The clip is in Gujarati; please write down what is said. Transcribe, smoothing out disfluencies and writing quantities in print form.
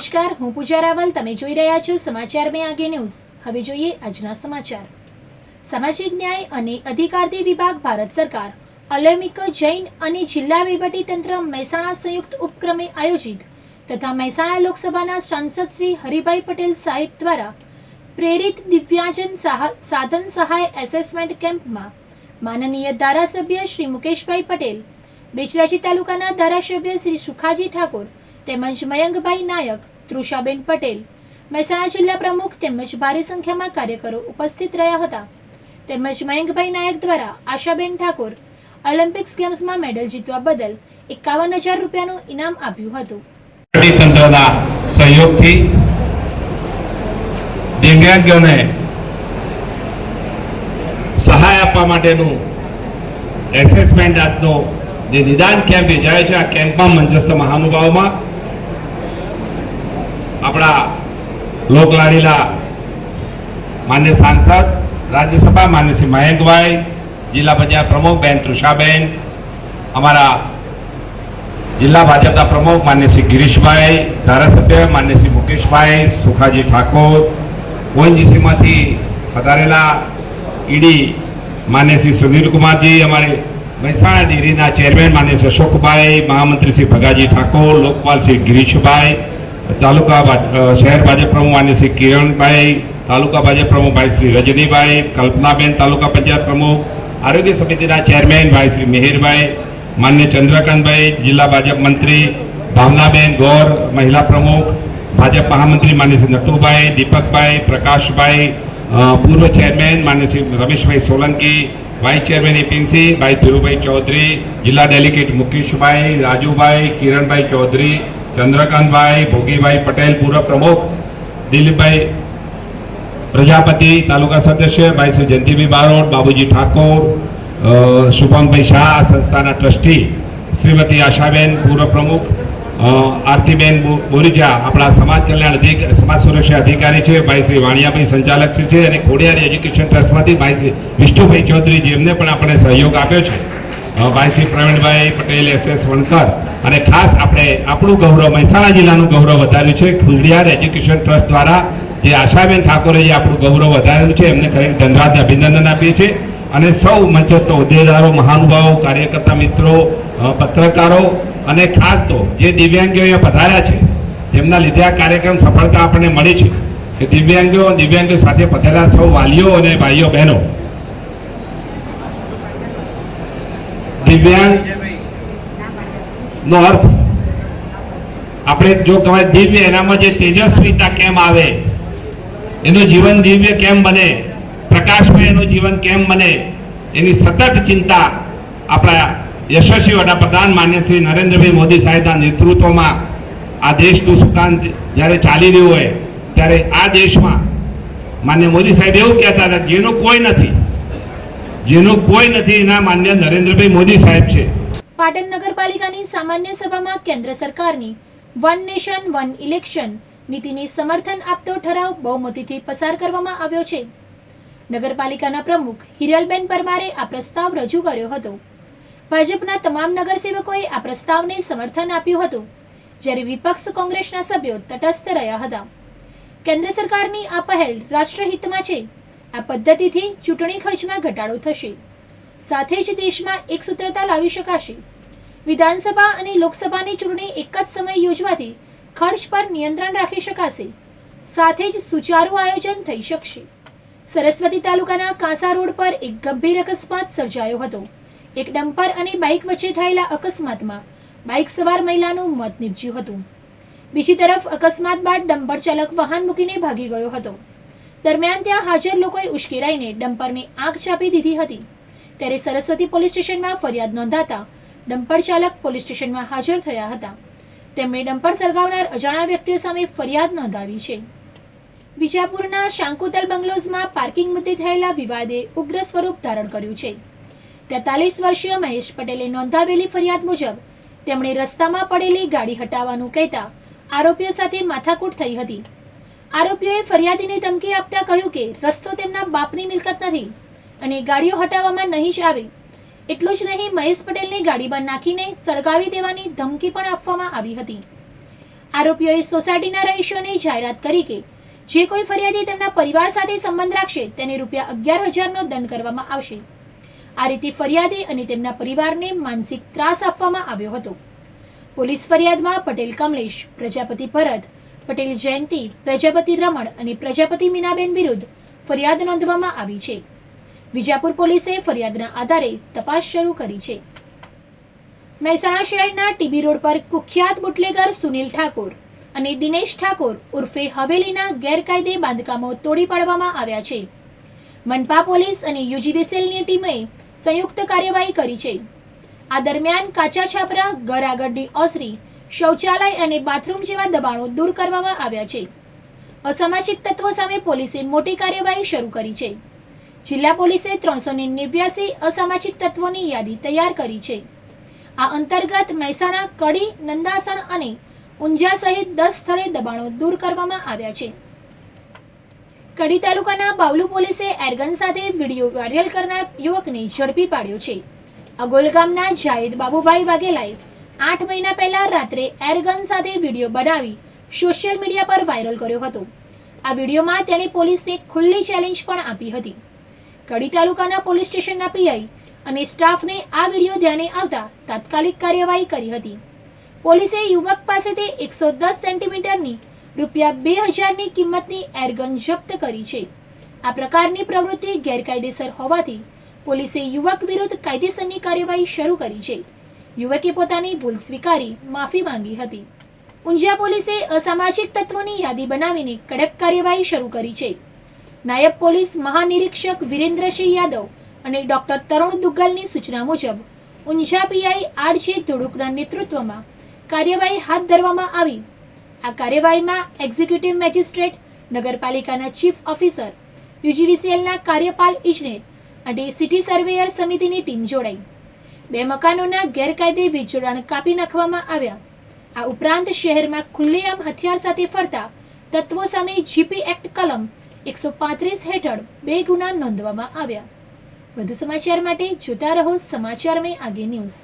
નમસ્કાર, હું પૂજા રાવલ. તમે જોઈ રહ્યા છો સમાચાર મેં આગે ન્યૂઝ. હવે જોઈએ આજના સમાચાર. સામાજિક ન્યાય અને અધિકારિતા વિભાગ, ભારત સરકાર, અલૌકિક જૈન અને જિલ્લા વહીવટીતંત્ર મહેસાણા સંયુક્ત ઉપક્રમે આયોજિત તથા મહેસાણા લોકસભાના સાંસદ શ્રી હરિભાઈ પટેલ સાહેબ દ્વારા પ્રેરિત દિવ્યાંજન સાધન સહાય એસેસમેન્ટ કેમ્પમાં માનનીય ધારાસભ્ય શ્રી મુકેશભાઈ પટેલ, બેચરાજી તાલુકાના ધારાસભ્ય શ્રી સુખાજી ઠાકોર તેમજ મયંકભાઈ નાયક, તૃષાબેન પટેલ, મહેસાણા જિલ્લા પ્રમુખ તેમજ ભારે સંખ્યામાં કાર્યકરો ઉપસ્થિત રહ્યા હતા. તેમજ મયંકભાઈ નાયક દ્વારા આશાબેન ઠાકોર ઓલિમ્પિક્સ ગેમ્સમાં મેડલ જીતવા બદલ 51,000 રૂપિયાનું ઇનામ આપ્યું હતું. તંત્રના સહયોગથી દિવ્યાંગોને સહાય આપવા માટેનું એસેસમેન્ટ આજનો જે નિદાન કેમ્પ યોજાય છે, આ કેમ્પમાં મંચસ્થ મહાનુભાવોમાં આપણા લોકલાડીલા માન્ય સાંસદ રાજ્યસભા માન્ય શ્રી મયંકભાઈ, જિલ્લા પંચાયત પ્રમુખ બેન તૃષાબેન, અમારા જિલ્લા ભાજપના પ્રમુખ માન્ય શ્રી ગિરીશભાઈ, ધારાસભ્ય માન્ય શ્રી મુકેશભાઈ, સુખાજી ઠાકોર, ઓએનજીસીમાંથી પધારેલા ઈડી માન્ય શ્રી સુનિલકુમારજી, અમારી મહેસાણા ડેરીના ચેરમેન માન્ય શ્રી અશોકભાઈ, મહામંત્રી શ્રી ભગાજી ઠાકોર, લોકપાલ શ્રી ગિરીશભાઈ, તાલુકા શહેર ભાજપ પ્રમુખ માન્ય શ્રી કિરણભાઈ, તાલુકા ભાજપ પ્રમુખ ભાઈ શ્રી રજનીભાઈ, કલ્પનાબેન તાલુકા પંચાયત પ્રમુખ, આરોગ્ય સમિતિના ચેરમેન ભાઈ શ્રી મિહિરભાઈ, માન્ય ચંદ્રકાંતભાઈ, જિલ્લા ભાજપ મંત્રી ભાવનાબેન ગોર, મહિલા પ્રમુખ ભાજપ મહામંત્રી માન્ય શ્રી નટુભાઈ, દીપકભાઈ, પ્રકાશભાઈ, પૂર્વ ચેરમેન માન્ય Shri Rameshbhai Solanki, vice chairman APMC ભાઈ ધીરુભાઈ ચૌધરી, જિલ્લા ડેલિગેટ મુકેશભાઈ, રાજુભાઈ, કિરણભાઈ ચૌધરી, ચંદ્રકાંતભાઈ, ભોગીભાઈ પટેલ, પૂર્વ પ્રમુખ દિલીપભાઈ પ્રજાપતિ, તાલુકા સદસ્ય ભાઈ શ્રી જયંતિભાઈ બારોટ, બાબુજી ઠાકોર, શુભમભાઈ શાહ, સંસ્થાના ટ્રસ્ટી શ્રીમતી આશાબેન, પૂર્વ પ્રમુખ આરતીબેન બોરીજા, આપણા સમાજ કલ્યાણ સમાજ સુરક્ષા અધિકારી છે ભાઈ શ્રી વાણિયાભાઈ, સંચાલક છે, અને ખોડિયાર એજ્યુકેશન ટ્રસ્ટમાંથી ભાઈ શ્રી વિષ્ણુભાઈ ચૌધરી, જેમને પણ આપણે સહયોગ આપ્યો છે, ભાઈ શ્રી પ્રવીણભાઈ પટેલ, SS વણકર, અને ખાસ આપણે આપણું ગૌરવ મહેસાણા જિલ્લાનું ગૌરવ વધાર્યું છે ખોડિયાર એજ્યુકેશન ટ્રસ્ટ દ્વારા, જે આશાબેન ઠાકોરે જે આપણું ગૌરવ વધારેલું છે, એમને ખરેખર ધન્યવાદ અભિનંદન આપીએ છીએ. અને સૌ મંચસ્થ હોદ્દેદારો, મહાનુભાવો, કાર્યકર્તા મિત્રો, પત્રકારો અને ખાસ તો જે દિવ્યાંગો અહીંયા પધાર્યા છે, તેમના લીધે આ કાર્યક્રમ સફળતા આપણને મળી છે. કે દિવ્યાંગો સાથે પધારેલા સૌ વાલીઓ અને ભાઈઓ બહેનો, દિવ્યાંગ નો અર્થ આપણે જો કહેવાય દિવ્ય, એનામાં જે તેજસ્વીતા કેમ આવે, એનું જીવન દિવ્ય કેમ બને, પ્રકાશમય એનું જીવન કેમ બને, એની સતત ચિંતા આપણા યશસ્વી વડાપ્રધાન માન્ય શ્રી નરેન્દ્રભાઈ મોદી સાહેબના નેતૃત્વમાં આ દેશનું સુકાન જ્યારે ચાલી રહ્યું હોય, ત્યારે આ દેશમાં માન્ય મોદી સાહેબ એવું કહેતા હતા, જેનું કોઈ નથી એના માન્ય નરેન્દ્રભાઈ મોદી સાહેબ છે. પાટણ નગરપાલિકાની સામાન્ય સભામાં કેન્દ્ર સરકારની વન નેશન વન ઇલેક્શન નીતિને સમર્થન આપતો ઠરાવ બહુમતીથી પસાર કરવામાં આવ્યો છે. નગરપાલિકાના પ્રમુખ હિરલબેન પરમારે આ પ્રસ્તાવ રજૂ કર્યો હતો. ભાજપના તમામ નગરસેવકોએ આ પ્રસ્તાવને સમર્થન આપ્યું હતું, જ્યારે વિપક્ષ કોંગ્રેસના સભ્યો તટસ્થ રહ્યા હતા. કેન્દ્ર સરકારની આ પહેલ રાષ્ટ્રહિતમાં છે. આ પદ્ધતિથી ચૂંટણી ખર્ચમાં ઘટાડો થશે, સાથે જ દેશમાં એકસૂત્રતા લાવી શકાશે. વિધાનસભા અને લોકસભાની ચૂંટણી એક જ સમયે યોજવાથી ખર્ચ પર નિયંત્રણ રાખી શકાશે, સાથે જ સુચારુ આયોજન થઈ શકશે. સરસ્વતી તાલુકાના કાંસા રોડ પર એક ગંભીર અકસ્માત સર્જાયો હતો. એક ડમ્પર અને બાઇક વચ્ચે થયેલા અકસ્માતમાં બાઇક સવાર મહિલાનું મોત નીપજ્યું હતું. બીજી તરફ અકસ્માત બાદ ડમ્પર ચાલક વાહન મૂકીને ભાગી ગયો હતો. દરમિયાન ત્યાં હાજર લોકોએ ઉશ્કેરાઈને ડમ્પરને આગ ચાપી દીધી હતી. ત્યારે સરસ્વતી પોલીસ સ્ટેશનમાં ફરિયાદ નોંધાતા ડમ્પર ચાલક પોલીસ સ્ટેશનમાં હાજર થયા હતા. તેમણે ડમ્પર સળગાવનાર અજાણ્યા વ્યક્તિઓ સામે ફરિયાદ નોંધાવી છે. વિજાપુરના શાંકુતલ બંગલોઝમાં પાર્કિંગ મુદ્દે થયેલા વિવાદે ઉગ્ર સ્વરૂપ ધારણ કર્યું છે. 43 વર્ષીય મહેશ પટેલે નોંધાવેલી ફરિયાદ મુજબ તેમણે રસ્તામાં પડેલી ગાડી હટાવવાનું કહેતા આરોપીઓ સાથે માથાકૂટ થઈ હતી. આરોપીઓએ ફરિયાદીને ધમકી આપતા કહ્યું કે રસ્તો તેમના બાપની મિલકત નથી અને ગાડીઓ હટાવવામાં નહીં જ આવે. એટલું જ નહીં, મહેશ પટેલને ગાડીમાં નાખીને સળગાવી દેવાની ધમકી પણ આપવામાં આવી હતી. આરોપીઓએ સોસાયટીના રહીશોને જાહેરાત કરી કે જે કોઈ ફરિયાદી તેમના પરિવાર સાથે સંબંધ રાખશે તેને ₹11,000નો દંડ કરવામાં આવશે. આ રીતે ફરિયાદી અને તેમના પરિવારને માનસિક ત્રાસ આપવામાં આવ્યો હતો. પોલીસ ફરિયાદમાં પટેલ કમલેશ, પ્રજાપતિ ભરત, પટેલ જયંતિ, પ્રજાપતિ રમણ અને પ્રજાપતિ મીનાબેન વિરુદ્ધ ફરિયાદ નોંધવામાં આવી છે. વિજાપુર પોલીસે ફરિયાદના આધારે તપાસ શરૂ કરી છે. મહેસાણા શહેરના ટીબી રોડ પર કુખ્યાત બુટલેગર સુનિલ ઠાકોર અને દિનેશ ઠાકોર ઉર્ફે હવેલીના ગેરકાયદે બાંધકામો તોડી પાડવામાં આવ્યા છે. મનપા પોલીસ અને યુજીવીસીએલની ટીમે સંયુક્ત કાર્યવાહી કરી છે. આ દરમિયાન કાચા છાપરા, ઘર આગળની ઓસરી, શૌચાલય અને બાથરૂમ જેવા દબાણો દૂર કરવામાં આવ્યા છે. અસામાજિક તત્વો સામે પોલીસે મોટી કાર્યવાહી શરૂ કરી છે. જિલ્લા પોલીસે 389 અસામાજિક તત્વોની યાદી તૈયાર કરી છે. આ અંતર્ગત મહેસાણા, કડી, નંદાસણ અને ઊંઝા સહિત 10 સ્થળે દબાણો દૂર કરવામાં આવ્યા છે. કડી તાલુકાના બાવલુ પોલીસે એરગન સાથે વિડીયો વાયરલ કરનાર યુવકને ઝડપી પાડ્યો છે. અગોલ ગામના જાહેદ બાબુભાઈ વાઘેલાએ 8 મહિના પહેલા રાત્રે એરગન સાથે વિડીયો બનાવી સોશિયલ મીડિયા પર વાયરલ કર્યો હતો. આ વિડીયોમાં તેણે પોલીસને ખુલ્લી ચેલેન્જ પણ આપી હતી. કડી તાલુકાના પોલીસ સ્ટેશનના પીઆઈ અને સ્ટાફને આ વિડીયો ધ્યાને આવતા તાત્કાલિક કાર્યવાહી કરી હતી. પોલીસે યુવક પાસેથી 110 સેન્ટીમીટરની ₹2,000ની કિંમતની એરગન જપ્ત કરી છે. આ પ્રકારની પ્રવૃત્તિ ગેરકાયદેસર હોવાથી પોલીસે યુવક વિરુદ્ધ કાયદેસરની કાર્યવાહી શરૂ કરી છે. યુવકે પોતાની ભૂલ સ્વીકારી માફી માંગી હતી. ઊંઝા પોલીસે અસામાજિક તત્વોની યાદી બનાવીને કડક કાર્યવાહી શરૂ કરી છે. નાયબ પોલીસ મહાનિરીક્ષક વિરેન્દ્રસિંહ યાદવ અને ડોક્ટર તરુણ દુગ્ગલની સૂચના મુજબ ઊંઝા પીઆઈ આરજે ધોળુકના નેતૃત્વમાં કાર્યવાહી હાથ ધરવામાં આવી. આ કાર્યવાહીમાં એક્ઝિક્યુટિવ મેજિસ્ટ્રેટ, નગરપાલિકાના ચીફ ઓફિસર, યુજીવીસીએલના કાર્યપાલ ઇજનેર અને સિટી સર્વેયર સમિતિની ટીમ જોડાઈ. 2 મકાનોના ગેરકાયદે વીજ જોડાણ કાપી નાખવામાં આવ્યા. આ ઉપરાંત શહેરમાં ખુલ્લેઆમ હથિયાર સાથે ફરતા તત્વો સામે જીપી એક્ટ કલમ 135 હેઠળ 2 ગુના નોંધવામાં આવ્યા. વધુ સમાચાર માટે જોતા રહો સમાચાર મેં આગે ન્યૂઝ.